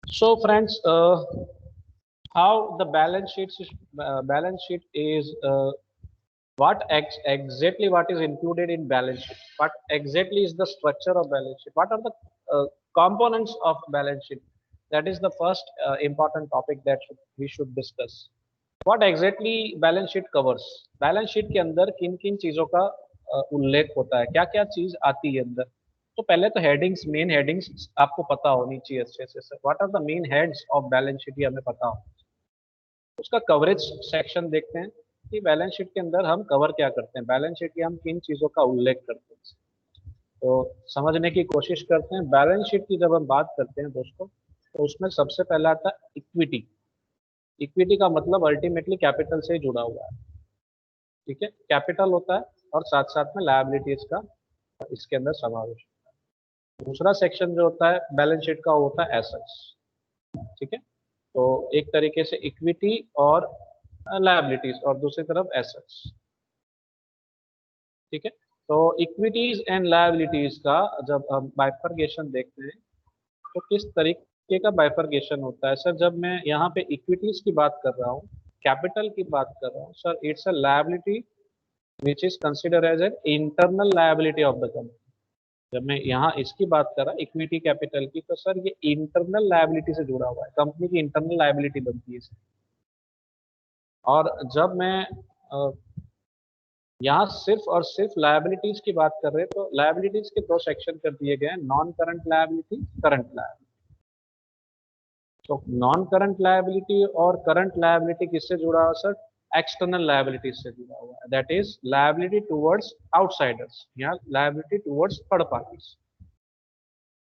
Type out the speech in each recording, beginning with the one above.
So, friends, how the balance sheet is exactly what is included in balance sheet? What exactly is the structure of balance sheet? What are the components of balance sheet? That is the first important topic that we should discuss. What exactly balance sheet covers? Balance sheet के अंदर किन किन चीजों का उल्लेख होता है, क्या क्या चीज आती है अंदर? तो पहले तो हेडिंग्स, मेन हेडिंग्स आपको पता होनी चाहिए अच्छे से sir. What are the main heads of balance sheet, ये हमें पता हो। उसका कवरेज सेक्शन देखते हैं कि बैलेंस शीट के अंदर हम कवर क्या करते हैं, बैलेंस शीट की हम किन चीजों का उल्लेख करते हैं। तो समझने की कोशिश करते हैं। बैलेंस शीट की जब हम बात करते हैं दोस्तों, तो उसमें सबसे पहला आता है इक्विटी। इक्विटी का मतलब अल्टीमेटली कैपिटल से जुड़ा हुआ है। ठीक है, कैपिटल होता है और साथ साथ में लायबिलिटीज का इसके अंदर समावेश। दूसरा सेक्शन जो होता है बैलेंस शीट का, होता है एसेट्स। ठीक है, तो एक तरीके से इक्विटी और लायबिलिटीज और दूसरी तरफ एसेट्स। ठीक है, तो इक्विटीज एंड लायबिलिटीज का जब हम बाइफरगेशन देखते हैं, तो किस तरीके का बाइफरगेशन होता है सर? जब मैं यहाँ पे इक्विटीज की बात कर रहा हूँ, कैपिटल की बात कर रहा हूँ sir, it's a liability which is consider as an internal liability of the company. जब मैं यहाँ इसकी बात कर रहा इक्विटी कैपिटल की, तो सर ये इंटरनल लायबिलिटी से जुड़ा हुआ है, कंपनी की इंटरनल लायबिलिटी बनती है इसमें। और जब मैं यहाँ सिर्फ और सिर्फ लायबिलिटीज की बात कर रहे हैं, तो लायबिलिटीज के दो सेक्शन कर दिए गए हैं, non current liability, current liability. तो नॉन करंट लायबिलिटी और करंट लायबिलिटी किससे जुड़ा हुआ सर? एक्सटर्नल लायबिलिटी से जुड़ा हुआ है, that is liability towards outsiders या लायबिलिटी टुवर्ड्स थर्ड पार्टीज।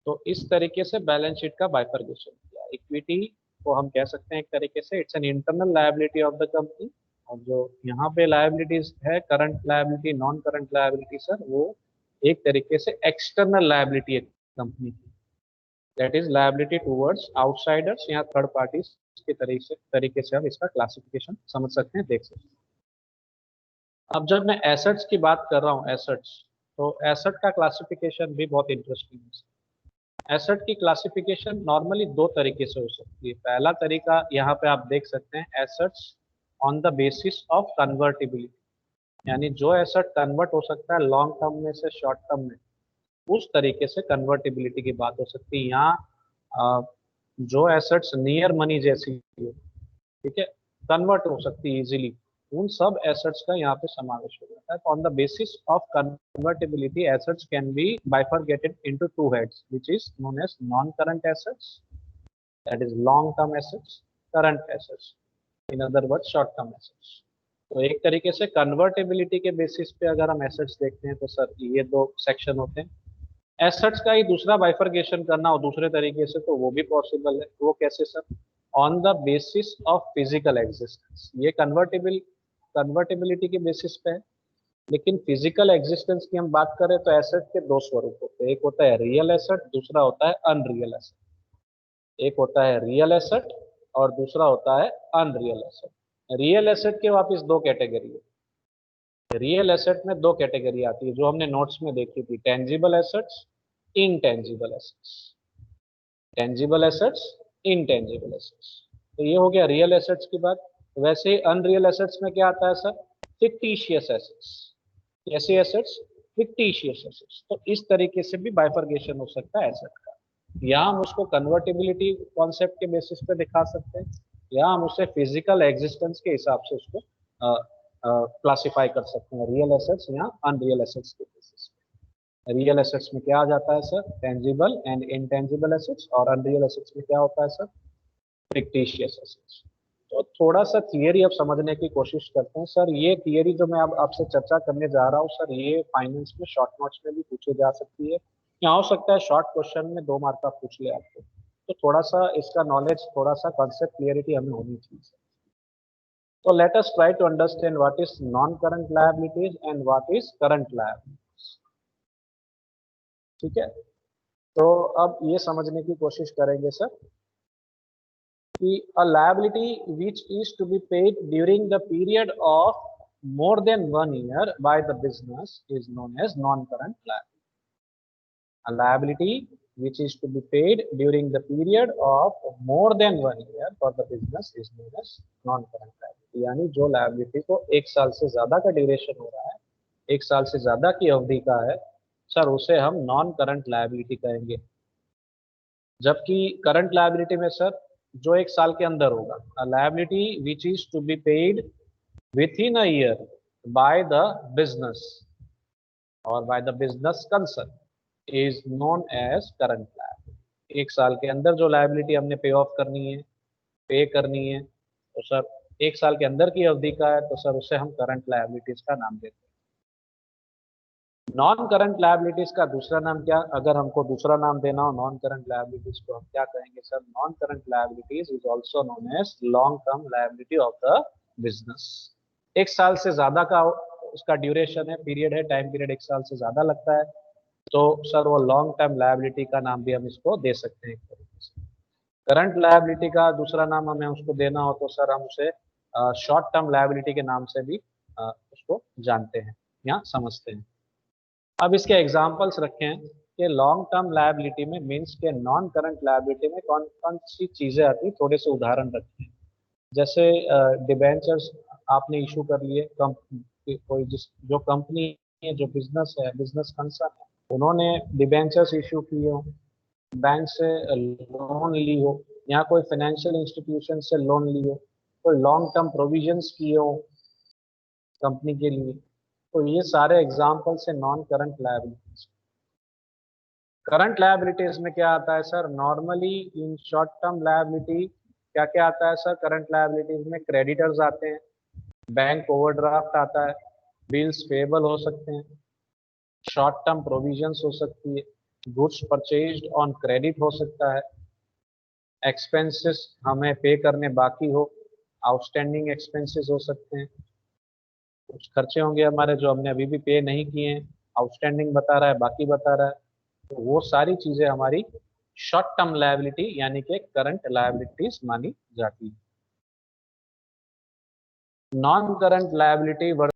तो इस तरीके से बैलेंस शीट का बाइफरगेशन किया। इक्विटी को हम कह सकते हैं एक तरीके से it's an internal liability of the company, और जो यहाँ पे लायबिलिटीज है, current liability, non current liability sir, वो एक तरीके से एक्सटर्नल लायबिलिटी है कंपनी की, that is liability towards outsiders या थर्ड पार्टीज के तरीके से हम इसका क्लासिफिकेशन समझ सकते हैं, देख सकते हैं। अब जब मैं एसेट्स की बात कर रहा हूँ, एसेट्स, तो एसेट का क्लासिफिकेशन भी बहुत इंटरेस्टिंग है। एसेट की क्लासिफिकेशन नॉर्मली दो तरीके से हो सकती है। पहला तरीका यहाँ पे आप देख सकते हैं, assets on the basis of convertibility, यानी जो एसेट कन्वर्ट हो सकता है लॉन्ग टर्म में से शॉर्ट टर्म में, उस तरीके से कन्वर्टिबिलिटी की बात हो सकती है। यहाँ जो एसेट्स नियर मनी जैसी हो, ठीक है, कन्वर्ट हो सकती है इजीली, उन सब एसेट्स का यहाँ पे समावेश हो जाता है। तो on the basis of convertibility assets can be bifurcated into two heads, which is known as non current assets, that is long term assets, current assets, in other word short term assets. तो एक तरीके से convertibility के basis पे अगर हम assets देखते हैं, तो सर ये दो सेक्शन होते हैं। एसेट्स का ही दूसरा बाइफरगेशन करना हो दूसरे तरीके से, तो वो भी पॉसिबल है। वो कैसे sir? On the basis of physical existence. ये कन्वर्टेबिलिटी के बेसिस पे है, लेकिन फिजिकल एग्जिस्टेंस की हम बात करें तो एसेट के दो स्वरूप होते हैं, एक होता है रियल एसेट, दूसरा होता है अनरियल एसेट। एक होता है रियल एसेट और दूसरा होता है अनरियल एसेट। रियल एसेट के वापिस दो कैटेगरी है। रियल एसेट में दो कैटेगरी आती है जो हमने नोट्स में देखी थी, tangible assets, intangible assets. Tangible assets, intangible assets. तो ये हो गया रियल एसेट्स की बात। वैसे ही अनरियल एसेट्स में क्या आता है सर? Fictitious assets. कैसे एसेट्स? Fictitious assets. तो इस तरीके से भी बाइफरगेशन हो सकता है एसेट का। या हम उसको कन्वर्टिबिलिटी कॉन्सेप्ट के बेसिस पे दिखा सकते हैं, या हम उसे फिजिकल एग्जिस्टेंस के हिसाब से उसको क्लासिफाई कर सकते हैं, रियल एसेट्स या अनरियल एसेट्स के बेसिस पे। रियल एसेट्स में क्या आ जाता है sir? Tangible and intangible assets, और अनरियल एसेट्स में क्या होता है सर? Fictitious assets. तो थोड़ा सा थियरी अब समझने की कोशिश करते हैं सर। ये थियरी जो मैं अब आपसे चर्चा करने जा रहा हूँ सर, ये फाइनेंस में शॉर्ट नोट्स में भी पूछे जा सकती है, या हो सकता है शॉर्ट क्वेश्चन में 2 मार्क का पूछ ले आपको। तो थोड़ा सा इसका नॉलेज, थोड़ा सा कॉन्सेप्ट क्लियरिटी हमें होनी चाहिए। तो let us try to understand what is non current liabilities and what is current liabilities. ठीक है, तो अब ये समझने की कोशिश करेंगे सर कि a liability which is to be paid during the period of more than 1 year by the business is known as non-current liability. A liability which is to be paid during the period of more than 1 year for the business is known as non-current liability। यानी जो liability को 1 साल से ज्यादा का duration हो रहा है, 1 साल से ज्यादा की अवधि का है सर, उसे हम नॉन करंट लायबिलिटी कहेंगे। जबकि करंट लायबिलिटी में सर जो 1 साल के अंदर होगा, a liability which is to be paid with in a year by the business और by the business concern is known as current liability. 1 साल के अंदर जो लायबिलिटी हमने पे ऑफ करनी है, पे करनी है, तो सर 1 साल के अंदर की अवधि का है तो सर उसे हम करंट लायबिलिटीज का नाम देते हैं। नॉन करंट लायबिलिटीज का दूसरा नाम क्या, अगर हमको दूसरा नाम देना हो नॉन करंट लायबिलिटीज को, हम क्या कहेंगे sir? Non current liabilities is also known as long term liability of the business. 1 साल से ज्यादा का उसका ड्यूरेशन है, पीरियड है, टाइम पीरियड 1 साल से ज्यादा लगता है, तो सर वो लॉन्ग टर्म लायबिलिटी का नाम भी हम इसको दे सकते हैं एक तरीके से। करंट लायबिलिटी का दूसरा नाम हमें उसको देना हो तो सर हम उसे शॉर्ट टर्म लायबिलिटी के नाम से भी उसको जानते हैं या समझते हैं। अब इसके एग्जांपल्स रखे हैं कि लॉन्ग टर्म लायबिलिटी में मींस के नॉन करंट लायबिलिटी में कौन कौन सी चीजें आती, थोड़े से उदाहरण रखते हैं। जैसे डिबेंचर्स आपने इशू कर लिए, कोई जो कंपनी है, जो बिजनेस है, बिजनेस कंसर्न है, उन्होंने डिबेंचर्स इशू किए हो, बैंक से लोन ली हो, या कोई फाइनेंशियल इंस्टीट्यूशन से लोन ली हो, कोई लॉन्ग टर्म प्रोविजंस किए हो कंपनी के लिए, तो ये सारे एग्जांपल्स है non current liabilities. Current liabilities में क्या आता है sir? Normally in short term liability क्या क्या आता है सर? करंट लायबिलिटीज में क्रेडिटर्स आते हैं, बैंक ओवरड्राफ्ट आता है, बिल्स पेबल हो सकते हैं, शॉर्ट टर्म प्रोविजंस हो सकती है, गुड्स परचेज्ड ऑन क्रेडिट हो सकता है, एक्सपेंसेस हमें पे करने बाकी हो, आउटस्टैंडिंग एक्सपेंसेस हो सकते हैं, कुछ खर्चे होंगे हमारे जो हमने अभी भी पे नहीं किए हैं, आउटस्टैंडिंग बता रहा है, बाकी बता रहा है, तो वो सारी चीजें हमारी शॉर्ट टर्म लायबिलिटी यानी कि करंट लायबिलिटीज मानी जाती है। Non current liability